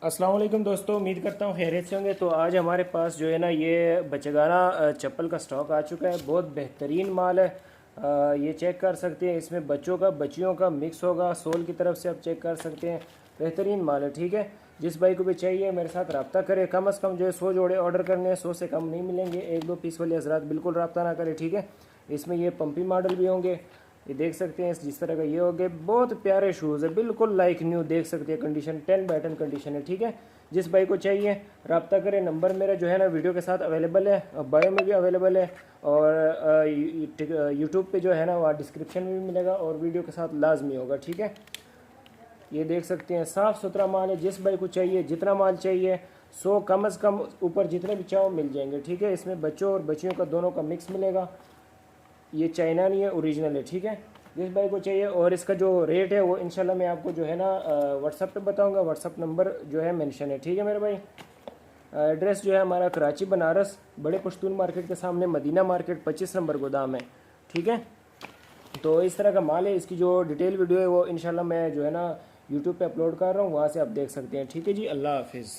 अस्सलाम वालेकुम दोस्तों, उम्मीद करता हूँ खैरियत से होंगे। तो आज हमारे पास जो है ना ये बचगाना चप्पल का स्टॉक आ चुका है। बहुत बेहतरीन माल है। ये चेक कर सकते हैं, इसमें बच्चों का बच्चियों का मिक्स होगा। सोल की तरफ से आप चेक कर सकते हैं, बेहतरीन माल है। ठीक है, जिस भाई को भी चाहिए मेरे साथ रब्ता करे। कम से कम जो है 100 जोड़े ऑर्डर करने हैं, 100 से कम नहीं मिलेंगे। एक दो पीस वाले हजरात बिल्कुल रब्ता ना करें। ठीक है, इसमें ये पंपी मॉडल भी होंगे। ये देख सकते हैं जिस तरह का ये हो गए, बहुत प्यारे शूज़ है, बिल्कुल लाइक न्यू। देख सकते हैं कंडीशन 10/10 कंडीशन है। ठीक है, जिस भाई को चाहिए रब्ता करें। नंबर मेरा जो है ना वीडियो के साथ अवेलेबल है, बायो में भी अवेलेबल है, और यूट्यूब पे जो है ना वहाँ डिस्क्रिप्शन में भी मिलेगा, और वीडियो के साथ लाजमी होगा। ठीक है, ये देख सकते हैं साफ़ सुथरा माल है। जिस भाई को चाहिए जितना माल चाहिए 100 कम से कम ऊपर जितने भी चाहो मिल जाएंगे। ठीक है, इसमें बच्चों और बच्चियों का दोनों का मिक्स मिलेगा। ये चाइना नहीं है, ओरिजिनल है। ठीक है, जिस भाई को चाहिए, और इसका जो रेट है वो इंशाल्लाह मैं आपको जो है ना व्हाट्सअप पे बताऊंगा। व्हाट्सअप नंबर जो है मेंशन है। ठीक है मेरे भाई, एड्रेस जो है हमारा कराची बनारस बड़े पश्तून मार्केट के सामने मदीना मार्केट 25 नंबर गोदाम है। ठीक है, तो इस तरह का माल है। इसकी जो डिटेल वीडियो है वो इंशाल्लाह मैं जो है ना यूट्यूब पे अपलोड कर रहा हूँ, वहाँ से आप देख सकते हैं। ठीक है जी, अल्लाह हाफिज़।